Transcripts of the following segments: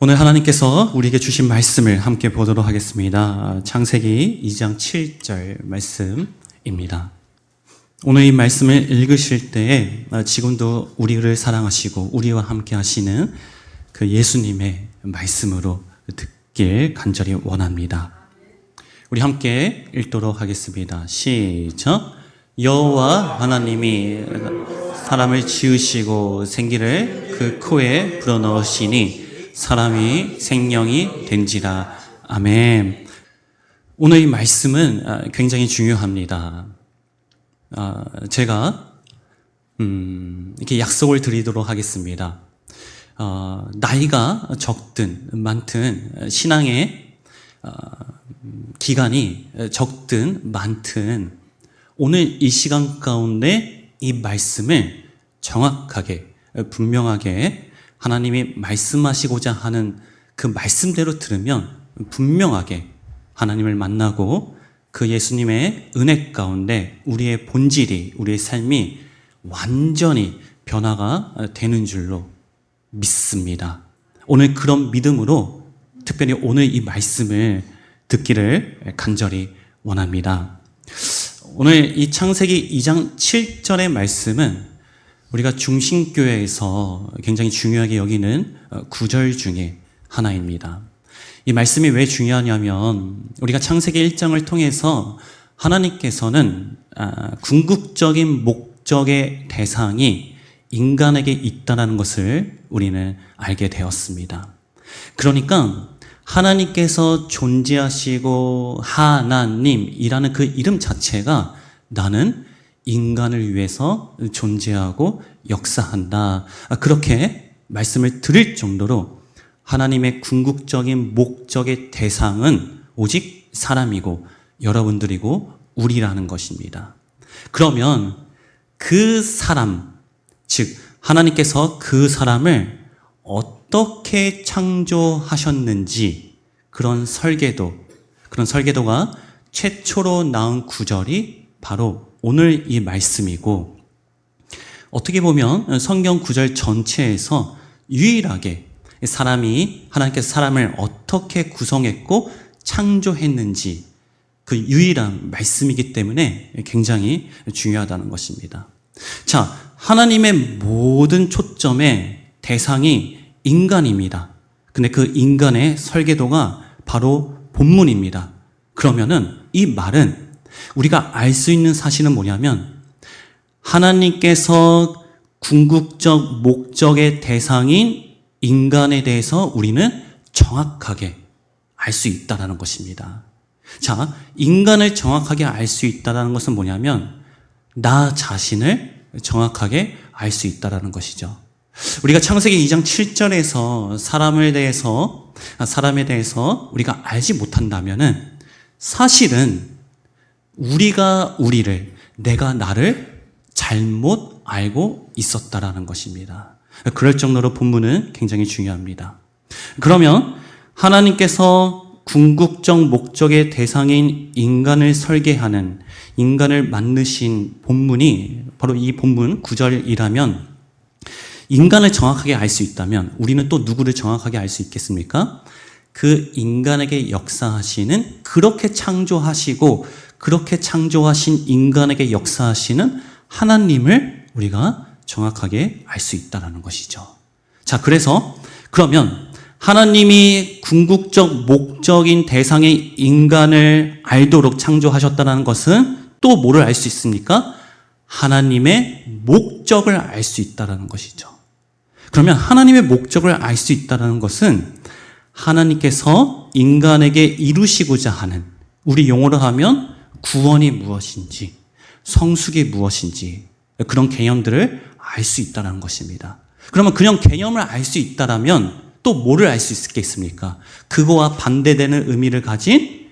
오늘 하나님께서 우리에게 주신 말씀을 함께 보도록 하겠습니다. 창세기 2장 7절 말씀입니다. 오늘 이 말씀을 읽으실 때에 지금도 우리를 사랑하시고 우리와 함께 하시는 그 예수님의 말씀으로 듣길 간절히 원합니다. 우리 함께 읽도록 하겠습니다. 시작. 여호와 하나님이 사람을 지으시고 생기를 그 코에 불어넣으시니 사람이 생명이 된지라. 아멘. 오늘 이 말씀은 굉장히 중요합니다. 제가 이렇게 약속을 드리도록 하겠습니다. 나이가 적든 많든 신앙의 기간이 적든 많든 오늘 이 시간 가운데 이 말씀을 정확하게 분명하게 하나님이 말씀하시고자 하는 그 말씀대로 들으면 분명하게 하나님을 만나고 그 예수님의 은혜 가운데 우리의 본질이, 우리의 삶이 완전히 변화가 되는 줄로 믿습니다. 오늘 그런 믿음으로 특별히 오늘 이 말씀을 듣기를 간절히 원합니다. 오늘 이 창세기 2장 7절의 말씀은 우리가 중심교회에서 굉장히 중요하게 여기는 구절 중에 하나입니다. 이 말씀이 왜 중요하냐면 우리가 창세기 1장을 통해서 하나님께서는 궁극적인 목적의 대상이 인간에게 있다는 것을 우리는 알게 되었습니다. 그러니까 하나님께서 존재하시고 하나님이라는 그 이름 자체가 나는 인간을 위해서 존재하고 역사한다. 그렇게 말씀을 드릴 정도로 하나님의 궁극적인 목적의 대상은 오직 사람이고 여러분들이고 우리라는 것입니다. 그러면 그 사람, 즉 하나님께서 그 사람을 어떻게 창조하셨는지 그런 설계도가 최초로 나온 구절이 바로 오늘 이 말씀이고, 어떻게 보면 성경 구절 전체에서 유일하게 하나님께서 사람을 어떻게 구성했고 창조했는지 그 유일한 말씀이기 때문에 굉장히 중요하다는 것입니다. 자, 하나님의 모든 초점의 대상이 인간입니다. 근데 그 인간의 설계도가 바로 본문입니다. 그러면은 이 말은 우리가 알 수 있는 사실은 뭐냐면 하나님께서 궁극적 목적의 대상인 인간에 대해서 우리는 정확하게 알 수 있다는 것입니다. 자, 인간을 정확하게 알 수 있다는 것은 뭐냐면 나 자신을 정확하게 알 수 있다는 것이죠. 우리가 창세기 2장 7절에서 사람에 대해서 우리가 알지 못한다면은 사실은 내가 나를 잘못 알고 있었다라는 것입니다. 그럴 정도로 본문은 굉장히 중요합니다. 그러면 하나님께서 궁극적 목적의 대상인 인간을 설계하는, 인간을 만드신 본문이 바로 이 본문 9절이라면 인간을 정확하게 알 수 있다면 우리는 또 누구를 정확하게 알 수 있겠습니까? 그 인간에게 역사하시는, 그렇게 창조하시고 그렇게 창조하신 인간에게 역사하시는 하나님을 우리가 정확하게 알 수 있다는 것이죠. 자, 그러면 하나님이 궁극적 목적인 대상의 인간을 알도록 창조하셨다는 것은 또 뭐를 알 수 있습니까? 하나님의 목적을 알 수 있다는 것이죠. 그러면 하나님의 목적을 알 수 있다는 것은 하나님께서 인간에게 이루시고자 하는, 우리 용어로 하면 구원이 무엇인지, 성숙이 무엇인지 그런 개념들을 알 수 있다는 것입니다. 그러면 그냥 개념을 알 수 있다면 또 뭐를 알 수 있겠습니까? 그거와 반대되는 의미를 가진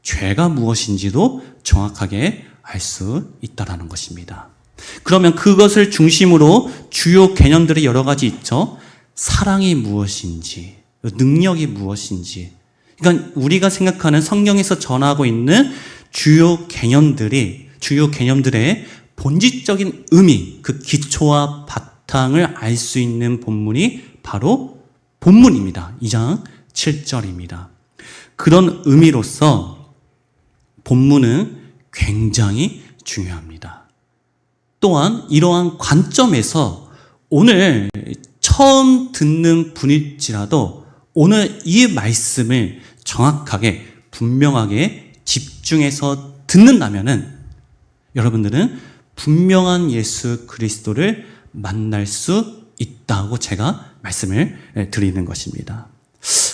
죄가 무엇인지도 정확하게 알 수 있다는 것입니다. 그러면 그것을 중심으로 주요 개념들이 여러 가지 있죠. 사랑이 무엇인지, 능력이 무엇인지, 그러니까 우리가 생각하는 성경에서 전하고 있는 주요 개념들의 본질적인 의미, 그 기초와 바탕을 알 수 있는 본문이 바로 본문입니다. 2장 7절입니다. 그런 의미로서 본문은 굉장히 중요합니다. 또한 이러한 관점에서 오늘 처음 듣는 분일지라도 오늘 이 말씀을 정확하게 분명하게 집중해서 듣는다면은 여러분들은 분명한 예수 그리스도를 만날 수 있다고 제가 말씀을 드리는 것입니다.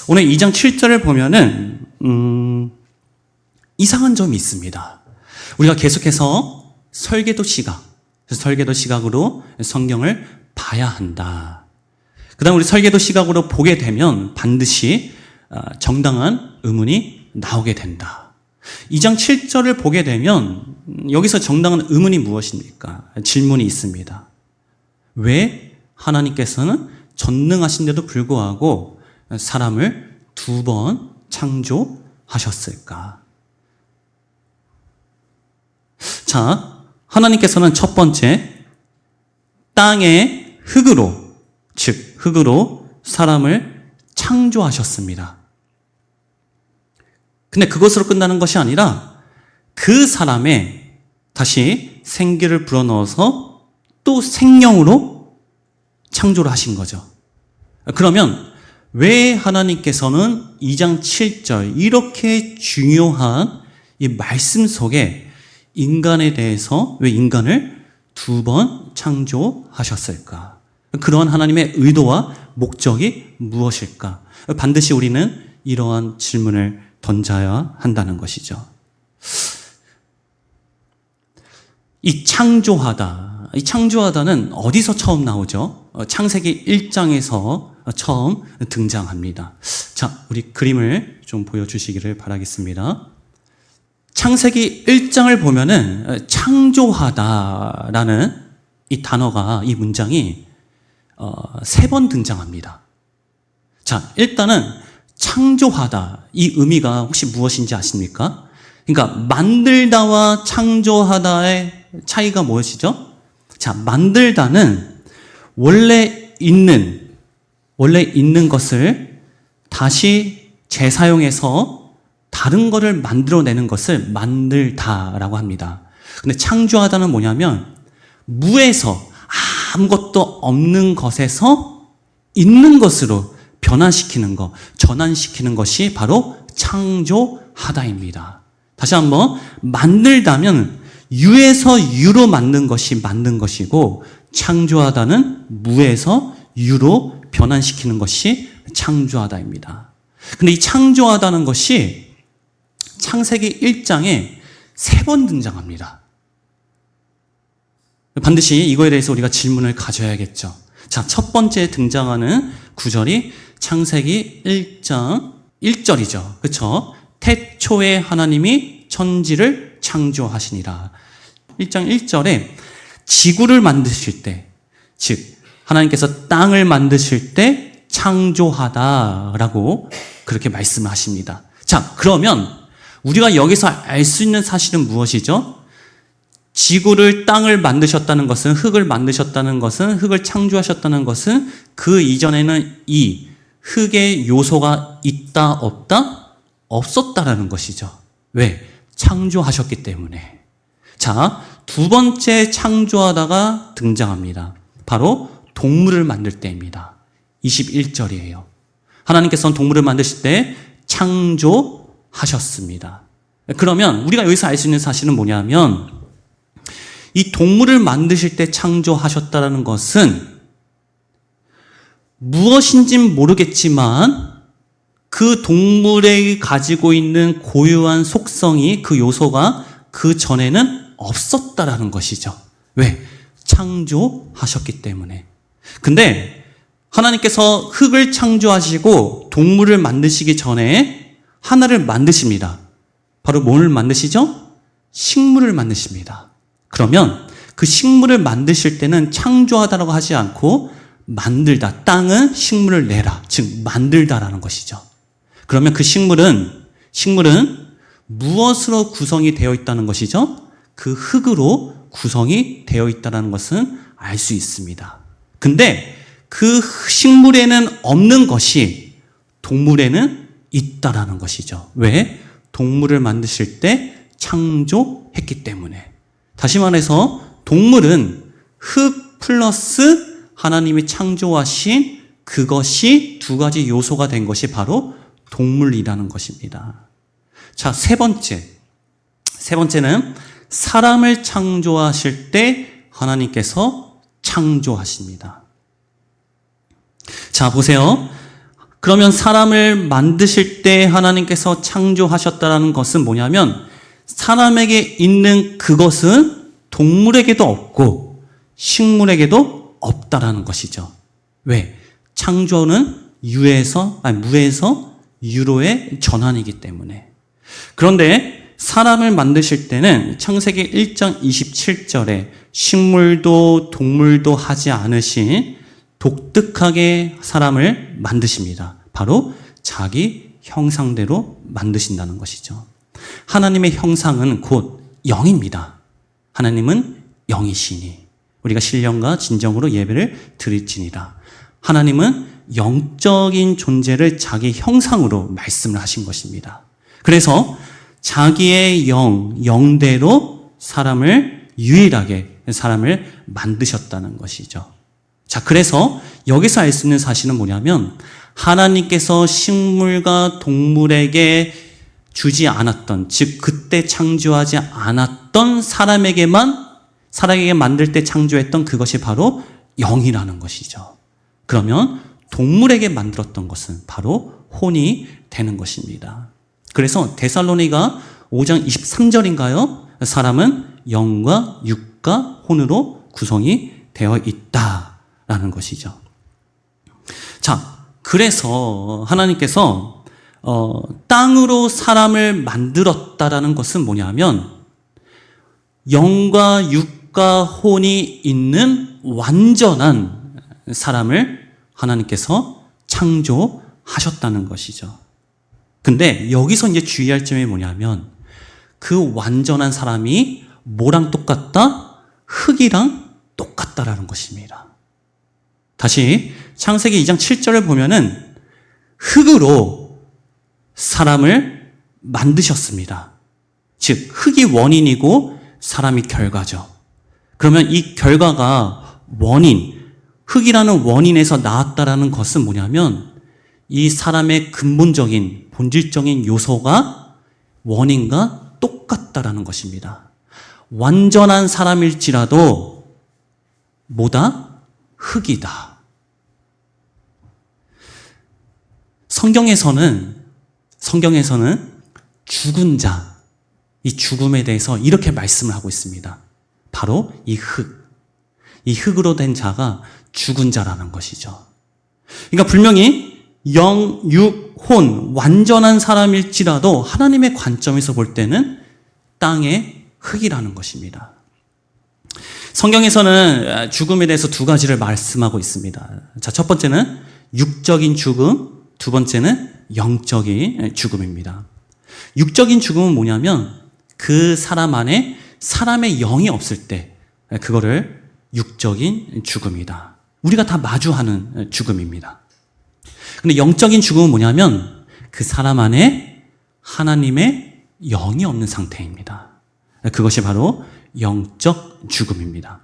오늘 2장 7절을 보면은 이상한 점이 있습니다. 우리가 계속해서 설계도 시각으로 성경을 봐야 한다. 그 다음 우리 설계도 시각으로 보게 되면 반드시 정당한 의문이 나오게 된다. 2장 7절을 보게 되면 여기서 정당한 의문이 무엇입니까? 질문이 있습니다. 왜 하나님께서는 전능하신데도 불구하고 사람을 2번 창조하셨을까? 자, 하나님께서는 첫 번째 땅의 흙으로 사람을 창조하셨습니다. 근데 그것으로 끝나는 것이 아니라 그 사람에 다시 생기를 불어넣어서 또 생명으로 창조를 하신 거죠. 그러면 왜 하나님께서는 2장 7절 이렇게 중요한 이 말씀 속에 인간에 대해서 왜 인간을 2번 창조하셨을까? 그러한 하나님의 의도와 목적이 무엇일까? 반드시 우리는 이러한 질문을 던져야 한다는 것이죠. 이 창조하다는 어디서 처음 나오죠? 창세기 1장에서 처음 등장합니다. 자, 우리 그림을 좀 보여주시기를 바라겠습니다. 창세기 1장을 보면은 창조하다라는 이 단어가, 이 문장이 3번 등장합니다. 자, 일단은 창조하다, 이 의미가 혹시 무엇인지 아십니까? 그러니까 만들다와 창조하다의 차이가 무엇이죠? 자, 만들다는 원래 있는 것을 다시 재사용해서 다른 것을 만들어내는 것을 만들다라고 합니다. 근데 창조하다는 뭐냐면 무에서 아무것도 없는 것에서 있는 것으로 변화시키는 것, 전환시키는 것이 바로 창조하다입니다. 다시 한번, 만들다면 유에서 유로 만든 것이 만든 것이고, 창조하다는 무에서 유로 변환시키는 것이 창조하다입니다. 근데 이 창조하다는 것이 창세기 1장에 3번 등장합니다. 반드시 이거에 대해서 우리가 질문을 가져야겠죠. 자, 첫 번째 등장하는 구절이 창세기 1장 1절이죠. 그렇죠? 태초에 하나님이 천지를 창조하시니라. 1장 1절에 지구를 만드실 때, 즉 하나님께서 땅을 만드실 때 창조하다라고 그렇게 말씀하십니다. 자, 그러면 우리가 여기서 알 수 있는 사실은 무엇이죠? 지구를, 땅을 만드셨다는 것은, 흙을 만드셨다는 것은, 흙을 창조하셨다는 것은 그 이전에는 이 흙의 요소가 있다, 없다? 없었다라는 것이죠. 왜? 창조하셨기 때문에. 자, 2번째 창조하다가 등장합니다. 바로 동물을 만들 때입니다. 21절이에요. 하나님께서는 동물을 만드실 때 창조하셨습니다. 그러면 우리가 여기서 알 수 있는 사실은 뭐냐면, 이 동물을 만드실 때 창조하셨다는 것은 무엇인지는 모르겠지만 그 동물이 가지고 있는 고유한 속성이, 그 요소가 그 전에는 없었다라는 것이죠. 왜? 창조하셨기 때문에. 근데 하나님께서 흙을 창조하시고 동물을 만드시기 전에 하나를 만드십니다. 바로 뭘 만드시죠? 식물을 만드십니다. 그러면 그 식물을 만드실 때는 창조하다라고 하지 않고 만들다, 땅은 식물을 내라, 즉 만들다라는 것이죠. 그러면 그 식물은 무엇으로 구성이 되어 있다는 것이죠? 그 흙으로 구성이 되어 있다는 것은 알 수 있습니다. 근데 그 식물에는 없는 것이 동물에는 있다라는 것이죠. 왜? 동물을 만드실 때 창조했기 때문에. 다시 말해서 동물은 흙 플러스 하나님이 창조하신 그것이 두 가지 요소가 된 것이 바로 동물이라는 것입니다. 자, 세 번째는 사람을 창조하실 때 하나님께서 창조하십니다. 자, 보세요. 그러면 사람을 만드실 때 하나님께서 창조하셨다는 것은 뭐냐면 사람에게 있는 그것은 동물에게도 없고 식물에게도 없다라는 것이죠. 왜? 창조는 무에서 유로의 전환이기 때문에. 그런데 사람을 만드실 때는 창세기 1장 27절에 식물도 동물도 하지 않으신 독특하게 사람을 만드십니다. 바로 자기 형상대로 만드신다는 것이죠. 하나님의 형상은 곧 영입니다. 하나님은 영이시니 우리가 신령과 진정으로 예배를 드릴지니라. 하나님은 영적인 존재를 자기 형상으로 말씀을 하신 것입니다. 그래서 자기의 영대로 유일하게 사람을 만드셨다는 것이죠. 자, 그래서 여기서 알 수 있는 사실은 뭐냐면 하나님께서 식물과 동물에게 주지 않았던, 즉 그때 창조하지 않았던 사람에게 만들 때 창조했던 그것이 바로 영이라는 것이죠. 그러면 동물에게 만들었던 것은 바로 혼이 되는 것입니다. 그래서 데살로니가 5장 23절인가요? 사람은 영과 육과 혼으로 구성이 되어 있다라는 것이죠. 자, 그래서 하나님께서 땅으로 사람을 만들었다라는 것은 뭐냐면 영과 육과 혼이 있는 완전한 사람을 하나님께서 창조하셨다는 것이죠. 근데 여기서 이제 주의할 점이 뭐냐면 그 완전한 사람이 뭐랑 똑같다? 흙이랑 똑같다라는 것입니다. 다시 창세기 2장 7절을 보면은 흙으로 사람을 만드셨습니다. 즉 흙이 원인이고 사람이 결과죠. 그러면 이 결과가 흙이라는 원인에서 나왔다라는 것은 뭐냐면 이 사람의 근본적인 본질적인 요소가 원인과 똑같다라는 것입니다. 완전한 사람일지라도 뭐다? 흙이다. 성경에서는 죽은 자, 이 죽음에 대해서 이렇게 말씀을 하고 있습니다. 바로 이 흙으로 된 자가 죽은 자라는 것이죠. 그러니까 분명히 영, 육, 혼, 완전한 사람일지라도 하나님의 관점에서 볼 때는 땅의 흙이라는 것입니다. 성경에서는 죽음에 대해서 두 가지를 말씀하고 있습니다. 자, 첫 번째는 육적인 죽음, 두 번째는 영적인 죽음입니다. 육적인 죽음은 뭐냐면 그 사람 안에 사람의 영이 없을 때 그거를 육적인 죽음이다. 우리가 다 마주하는 죽음입니다. 근데 영적인 죽음은 뭐냐면 그 사람 안에 하나님의 영이 없는 상태입니다. 그것이 바로 영적 죽음입니다.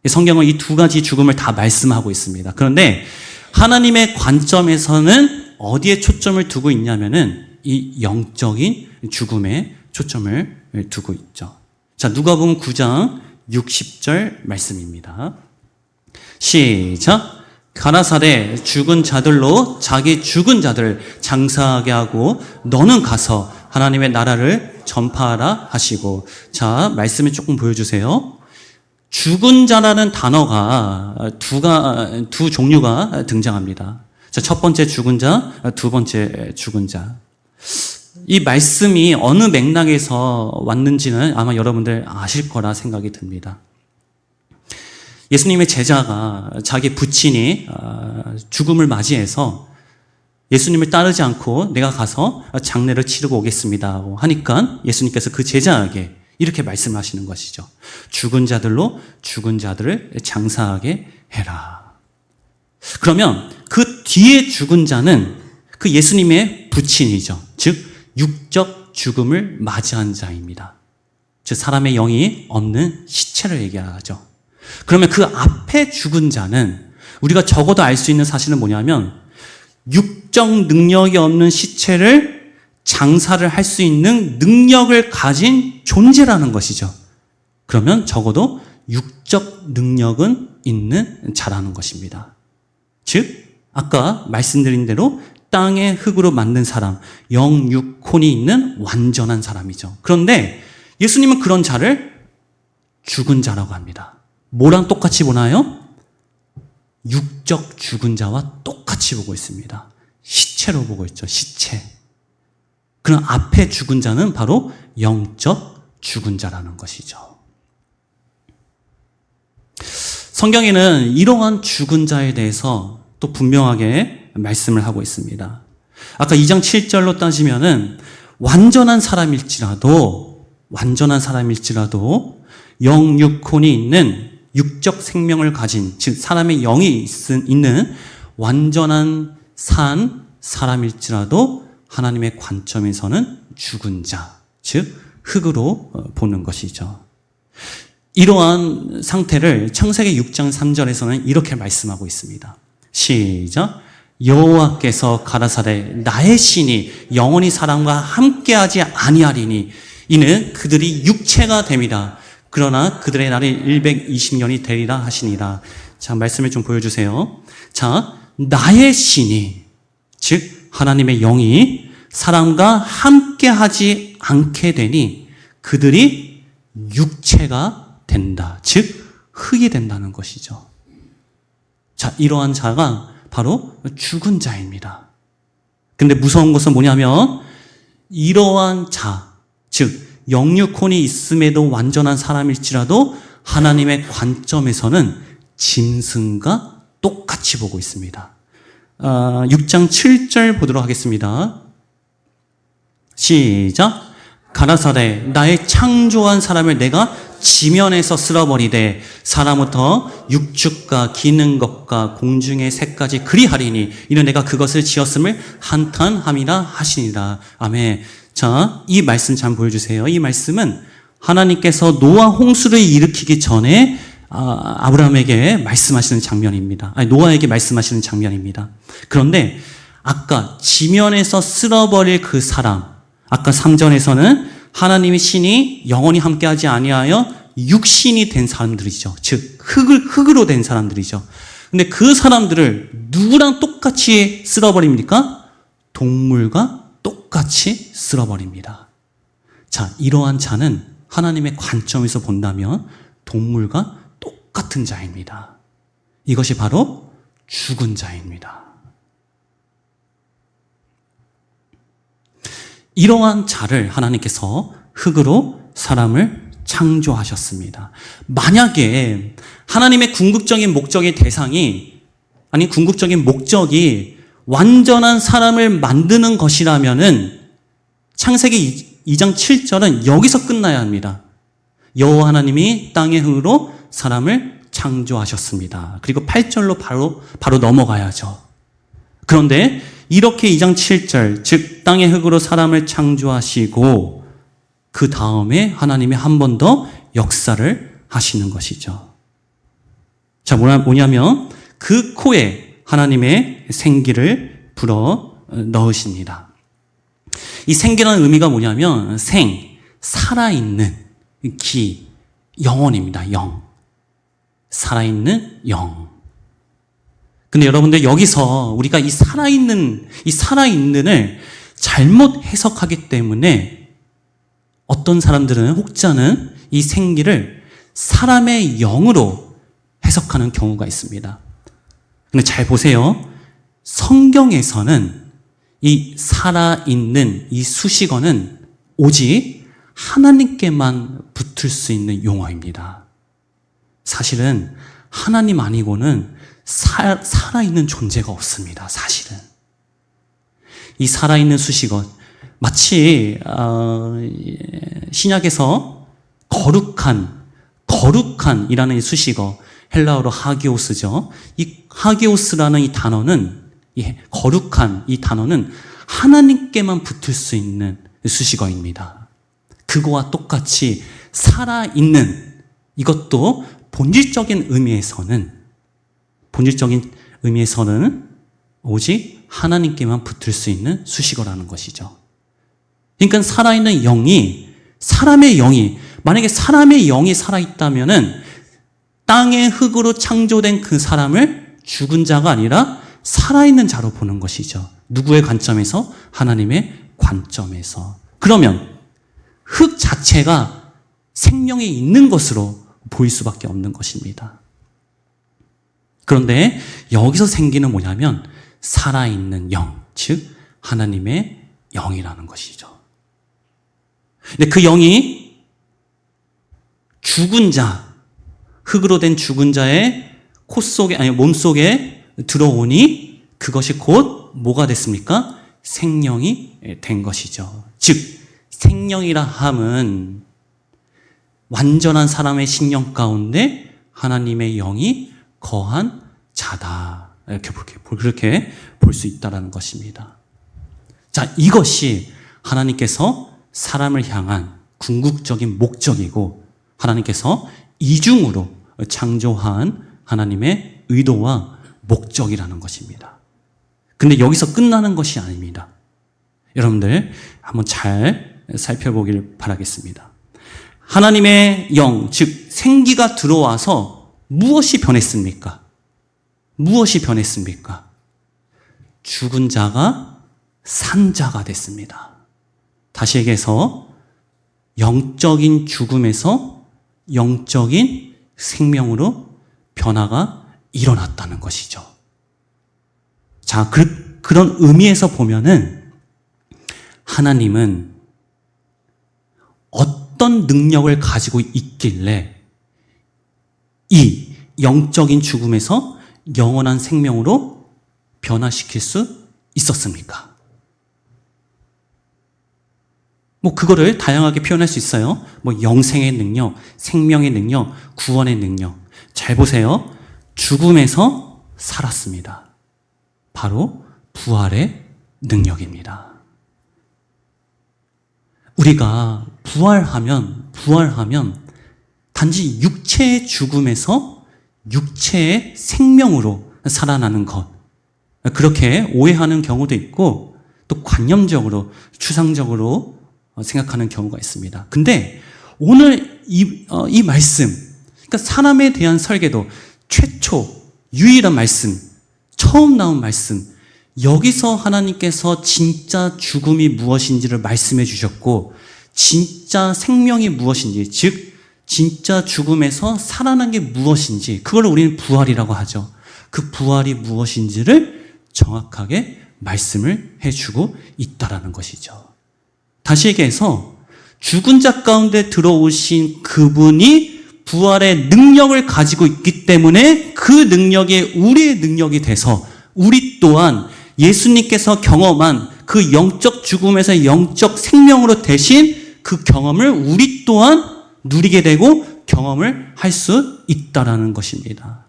성경은 이 두 가지 죽음을 다 말씀하고 있습니다. 그런데 하나님의 관점에서는 어디에 초점을 두고 있냐면은 이 영적인 죽음에 초점을 두고 있죠. 자, 누가복음 9장 60절 말씀입니다. 시작. 가라사대 죽은 자들로 자기 죽은 자들을 장사하게 하고 너는 가서 하나님의 나라를 전파하라 하시고. 자, 말씀을 조금 보여주세요. 죽은 자라는 단어가 두 종류가 등장합니다. 자, 첫 번째 죽은 자, 두 번째 죽은 자. 이 말씀이 어느 맥락에서 왔는지는 아마 여러분들 아실 거라 생각이 듭니다. 예수님의 제자가 자기 부친이 죽음을 맞이해서 예수님을 따르지 않고 내가 가서 장례를 치르고 오겠습니다 하니까 예수님께서 그 제자에게 이렇게 말씀하시는 것이죠. 죽은 자들로 죽은 자들을 장사하게 해라. 그러면 그 뒤에 죽은 자는 그 예수님의 부친이죠. 즉 육적 죽음을 맞이한 자입니다. 즉 사람의 영이 없는 시체를 얘기하죠. 그러면 그 앞에 죽은 자는 우리가 적어도 알 수 있는 사실은 뭐냐면 육적 능력이 없는 시체를 장사를 할 수 있는 능력을 가진 존재라는 것이죠. 그러면 적어도 육적 능력은 있는 자라는 것입니다. 즉 아까 말씀드린 대로 땅의 흙으로 만든 사람, 영육혼이 있는 완전한 사람이죠. 그런데 예수님은 그런 자를 죽은 자라고 합니다. 뭐랑 똑같이 보나요? 육적 죽은 자와 똑같이 보고 있습니다. 시체로 보고 있죠. 시체. 그럼 앞에 죽은 자는 바로 영적 죽은 자라는 것이죠. 성경에는 이러한 죽은 자에 대해서 또 분명하게 말씀을 하고 있습니다. 아까 2장 7절로 따지면은 완전한 사람일지라도 영육혼이 있는 육적 생명을 가진, 즉 사람의 영이 있는 완전한 사람일지라도 하나님의 관점에서는 죽은 자, 즉 흙으로 보는 것이죠. 이러한 상태를 창세기 6장 3절에서는 이렇게 말씀하고 있습니다. 시작. 여호와께서 가라사대 나의 신이 영원히 사람과 함께하지 아니하리니 이는 그들이 육체가 됨이라. 그러나 그들의 날이 120년이 되리라 하시니라. 자, 말씀을 좀 보여주세요. 자, 나의 신이, 즉 하나님의 영이 사람과 함께하지 않게 되니 그들이 육체가 된다. 즉 흙이 된다는 것이죠. 자, 이러한 자가 바로 죽은 자입니다. 근데 무서운 것은 뭐냐면 이러한 자, 즉 영육혼이 있음에도 완전한 사람일지라도 하나님의 관점에서는 짐승과 똑같이 보고 있습니다. 6장 7절 보도록 하겠습니다. 시작. 가라사대 나의 창조한 사람을 내가 지면에서 쓸어버리되 사람부터 육축과 기는 것과 공중의 새까지 그리하리니 이는 내가 그것을 지었음을 한탄함이라 하시니라. 아멘. 자, 이 말씀 잘 보여주세요. 이 말씀은 하나님께서 노아 홍수를 일으키기 전에 아브라함에게 말씀하시는 장면입니다. 노아에게 말씀하시는 장면입니다. 그런데 아까 지면에서 쓸어버릴 그 사람, 아까 3절에서는 하나님의 신이 영원히 함께하지 아니하여 육신이 된 사람들이죠. 즉 흙으로 된 사람들이죠. 근데 그 사람들을 누구랑 똑같이 쓸어버립니까? 동물과 똑같이 쓸어버립니다. 자, 이러한 자는 하나님의 관점에서 본다면 동물과 똑같은 자입니다. 이것이 바로 죽은 자입니다. 이러한 자를 하나님께서 흙으로 사람을 창조하셨습니다. 만약에 하나님의 궁극적인 목적이 완전한 사람을 만드는 것이라면은 창세기 2장 7절은 여기서 끝나야 합니다. 여호와 하나님이 땅의 흙으로 사람을 창조하셨습니다. 그리고 8절로 바로 넘어가야죠. 그런데 이렇게 2장 7절, 즉 땅의 흙으로 사람을 창조하시고 그 다음에 하나님이 한 번 더 역사를 하시는 것이죠. 자, 뭐냐면 그 코에 하나님의 생기를 불어 넣으십니다. 이 생기라는 의미가 뭐냐면 살아있는, 기, 영혼입니다. 영. 살아있는 영. 근데 여러분들 여기서 우리가 이 살아있는을 잘못 해석하기 때문에 어떤 사람들은 혹자는 이 생기를 사람의 영으로 해석하는 경우가 있습니다. 근데 잘 보세요. 성경에서는 이 살아있는 이 수식어는 오직 하나님께만 붙을 수 있는 용어입니다. 사실은 하나님 아니고는 살아있는 존재가 없습니다. 사실은. 이 살아있는 수식어, 마치 신약에서 거룩한이라는 이 수식어, 헬라어로 하기오스죠. 이 하기오스라는 이 단어는, 이 거룩한 이 단어는 하나님께만 붙을 수 있는 수식어입니다. 그거와 똑같이 살아있는, 이것도 본질적인 의미에서는 오직 하나님께만 붙을 수 있는 수식어라는 것이죠. 그러니까 살아있는 영이, 사람의 영이, 만약에 사람의 영이 살아있다면은 땅의 흙으로 창조된 그 사람을 죽은 자가 아니라 살아있는 자로 보는 것이죠. 누구의 관점에서? 하나님의 관점에서. 그러면 흙 자체가 생명이 있는 것으로 보일 수밖에 없는 것입니다. 그런데 여기서 생기는 뭐냐면 살아있는 영, 즉 하나님의 영이라는 것이죠. 근데 그 영이 죽은 자, 흙으로 된 죽은 자의 몸속에 들어오니 그것이 곧 뭐가 됐습니까? 생명이 된 것이죠. 즉 생명이라 함은 완전한 사람의 신령 가운데 하나님의 영이 거한 자다. 그렇게 볼 수 있다는 것입니다. 자, 이것이 하나님께서 사람을 향한 궁극적인 목적이고 하나님께서 이중으로 창조한 하나님의 의도와 목적이라는 것입니다. 근데 여기서 끝나는 것이 아닙니다. 여러분들 한번 잘 살펴보길 바라겠습니다. 하나님의 영, 즉 생기가 들어와서 무엇이 변했습니까? 무엇이 변했습니까? 죽은 자가 산 자가 됐습니다. 다시 얘기해서 영적인 죽음에서 영적인 생명으로 변화가 일어났다는 것이죠. 자, 그런 의미에서 보면은 하나님은 어떤 능력을 가지고 있길래 이 영적인 죽음에서 영원한 생명으로 변화시킬 수 있었습니까? 그거를 다양하게 표현할 수 있어요. 영생의 능력, 생명의 능력, 구원의 능력. 잘 보세요. 죽음에서 살았습니다. 바로 부활의 능력입니다. 우리가 부활하면 단지 육체의 죽음에서 육체의 생명으로 살아나는 것. 그렇게 오해하는 경우도 있고 또 관념적으로, 추상적으로 생각하는 경우가 있습니다. 근데 오늘 이 말씀, 그러니까 사람에 대한 설계도 최초, 유일한 말씀, 처음 나온 말씀, 여기서 하나님께서 진짜 죽음이 무엇인지를 말씀해 주셨고 진짜 생명이 무엇인지, 즉 진짜 죽음에서 살아난 게 무엇인지, 그걸 우리는 부활이라고 하죠. 그 부활이 무엇인지를 정확하게 말씀을 해주고 있다라는 것이죠. 다시 얘기해서 죽은 자 가운데 들어오신 그분이 부활의 능력을 가지고 있기 때문에 그 능력이 우리의 능력이 돼서 우리 또한 예수님께서 경험한 그 영적 죽음에서 영적 생명으로 되신 그 경험을 우리 또한 누리게 되고 경험을 할 수 있다라는 것입니다.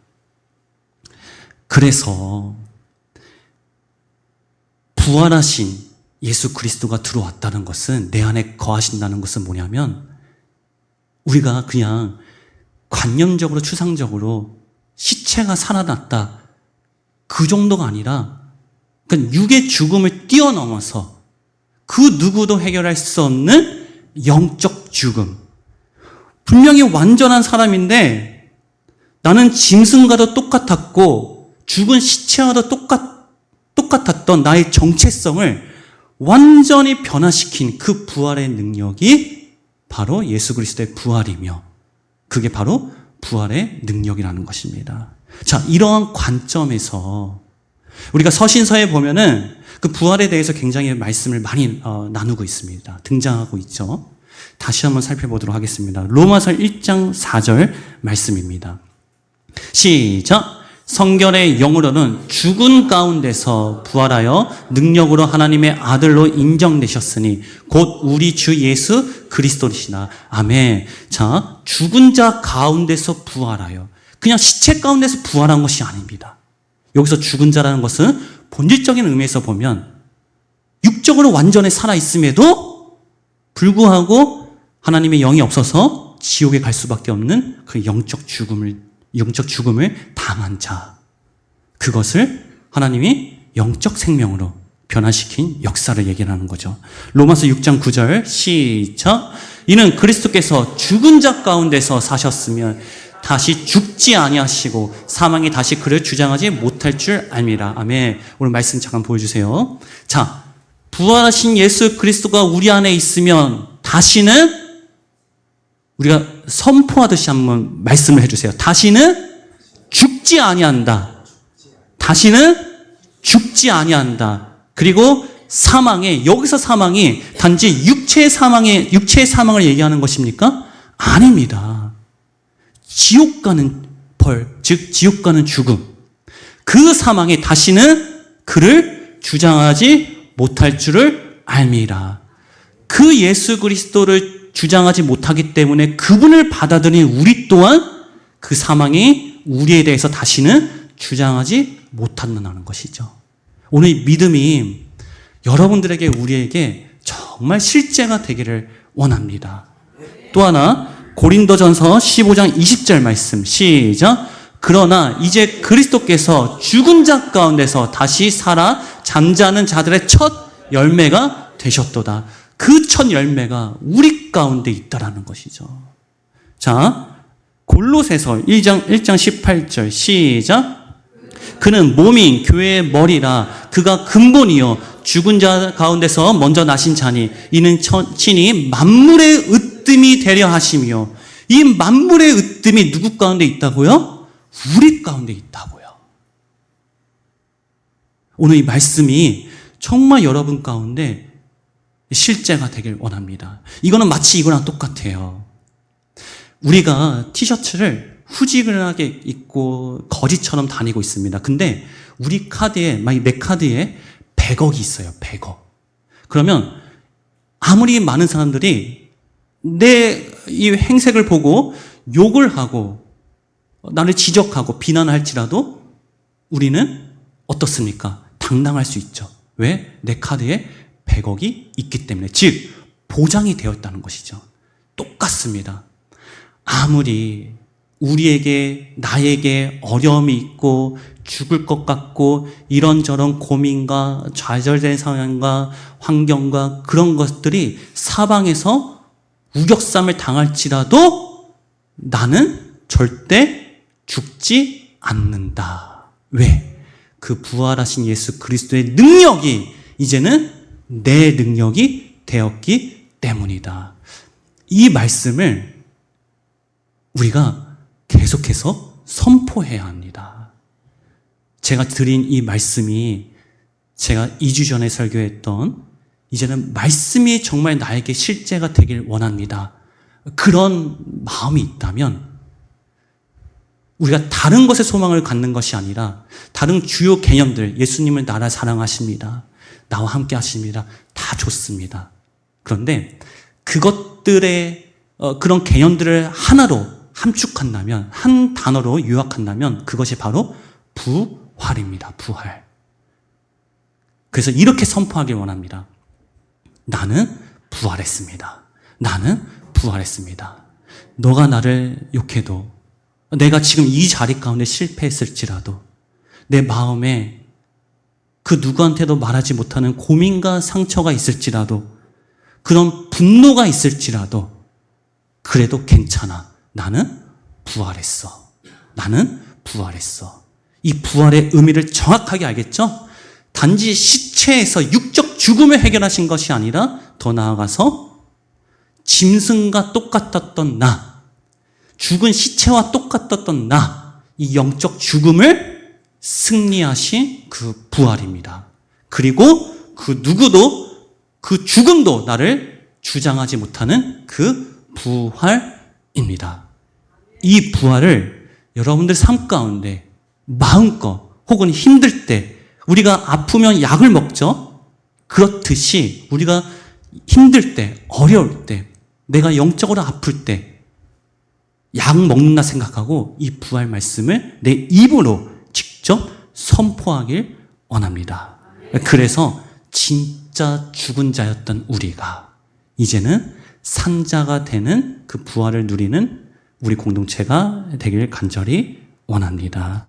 그래서 부활하신 예수 그리스도가 들어왔다는 것은, 내 안에 거하신다는 것은 뭐냐면, 우리가 그냥 관념적으로 추상적으로 시체가 살아났다 그 정도가 아니라, 그러니까 육의 죽음을 뛰어넘어서 그 누구도 해결할 수 없는 영적 죽음. 분명히 완전한 사람인데 나는 짐승과도 똑같았고 죽은 시체와도 똑같았던 나의 정체성을 완전히 변화시킨 그 부활의 능력이 바로 예수 그리스도의 부활이며, 그게 바로 부활의 능력이라는 것입니다. 자, 이러한 관점에서 우리가 서신서에 보면은 그 부활에 대해서 굉장히 말씀을 많이 나누고 있습니다. 등장하고 있죠. 다시 한번 살펴보도록 하겠습니다. 로마서 1장 4절 말씀입니다. 시작! 성결의 영으로는 죽은 가운데서 부활하여 능력으로 하나님의 아들로 인정되셨으니 곧 우리 주 예수 그리스도시나. 아멘. 자, 죽은 자 가운데서 부활하여. 그냥 시체 가운데서 부활한 것이 아닙니다. 여기서 죽은 자라는 것은 본질적인 의미에서 보면 육적으로 완전히 살아있음에도 불구하고 하나님의 영이 없어서 지옥에 갈 수밖에 없는 그 영적 죽음을 당한 자. 그것을 하나님이 영적 생명으로 변화시킨 역사를 얘기하는 거죠. 로마서 6장 9절 시작. 이는 그리스도께서 죽은 자 가운데서 사셨으면 다시 죽지 아니하시고 사망이 다시 그를 주장하지 못할 줄 압니다. 아멘. 오늘 말씀 잠깐 보여주세요. 자, 부활하신 예수 그리스도가 우리 안에 있으면 다시는 우리가 선포하듯이 한번 말씀을 해주세요. 다시는 죽지 아니한다. 다시는 죽지 아니한다. 그리고 여기서 사망이 단지 육체의 사망을 얘기하는 것입니까? 아닙니다. 지옥 가는 벌, 즉 지옥 가는 죽음. 그 사망이 다시는 그를 주장하지 못할 줄을 알미라. 그 예수 그리스도를 주장하지 못하기 때문에 그분을 받아들인 우리 또한 그 사망이 우리에 대해서 다시는 주장하지 못한다는 것이죠. 오늘 이 믿음이 여러분들에게 우리에게 정말 실제가 되기를 원합니다. 또 하나 고린도전서 15장 20절 말씀 시작. 그러나 이제 그리스도께서 죽은 자 가운데서 다시 살아 잠자는 자들의 첫 열매가 되셨도다. 그 첫 열매가 우리 가운데 있다라는 것이죠. 자, 골로새서 1장 18절 시작. 그는 몸인 교회의 머리라. 그가 근본이요 죽은 자 가운데서 먼저 나신 자니 이는 친히 만물의 으뜸이 되려 하심이요. 이 만물의 으뜸이 누구 가운데 있다고요? 우리 가운데 있다고요. 오늘 이 말씀이 정말 여러분 가운데 실제가 되길 원합니다. 이거는 마치 이거랑 똑같아요. 우리가 티셔츠를 후지근하게 입고 거지처럼 다니고 있습니다. 근데 우리 카드에, 만약 내 카드에 100억이 있어요. 100억. 그러면 아무리 많은 사람들이 내 이 행색을 보고 욕을 하고 나를 지적하고 비난할지라도 우리는 어떻습니까? 당당할 수 있죠. 왜? 내 카드에 100억이 있기 때문에. 즉 보장이 되었다는 것이죠. 똑같습니다. 아무리 우리에게 나에게 어려움이 있고 죽을 것 같고 이런저런 고민과 좌절된 상황과 환경과 그런 것들이 사방에서 우격삼을 당할지라도 나는 절대 죽지 않는다. 왜? 그 부활하신 예수 그리스도의 능력이 이제는 내 능력이 되었기 때문이다. 이 말씀을 우리가 계속해서 선포해야 합니다. 제가 드린 이 말씀이 제가 2주 전에 설교했던 이제는 말씀이 정말 나에게 실제가 되길 원합니다. 그런 마음이 있다면 우리가 다른 것에 소망을 갖는 것이 아니라 다른 주요 개념들, 예수님은 나를 사랑하십니다. 나와 함께 하십니다. 다 좋습니다. 그런데 그것들의 그런 개념들을 하나로 함축한다면, 한 단어로 요약한다면 그것이 바로 부활입니다. 부활. 그래서 이렇게 선포하길 원합니다. 나는 부활했습니다. 나는 부활했습니다. 너가 나를 욕해도, 내가 지금 이 자리 가운데 실패했을지라도, 내 마음에 그 누구한테도 말하지 못하는 고민과 상처가 있을지라도, 그런 분노가 있을지라도, 그래도 괜찮아. 나는 부활했어. 나는 부활했어. 이 부활의 의미를 정확하게 알겠죠? 단지 시체에서 육적 죽음을 해결하신 것이 아니라 더 나아가서 짐승과 똑같았던 나, 죽은 시체와 똑같았던 나, 이 영적 죽음을 승리하신 그 부활입니다. 그리고 그 누구도, 그 죽음도 나를 주장하지 못하는 그 부활입니다. 이 부활을 여러분들 삶 가운데 마음껏 혹은 힘들 때, 우리가 아프면 약을 먹죠. 그렇듯이 우리가 힘들 때, 어려울 때, 내가 영적으로 아플 때 약 먹는다 생각하고 이 부활 말씀을 내 입으로 직접 선포하길 원합니다. 그래서 진짜 죽은 자였던 우리가 이제는 산자가 되는 그 부활을 누리는 우리 공동체가 되길 간절히 원합니다.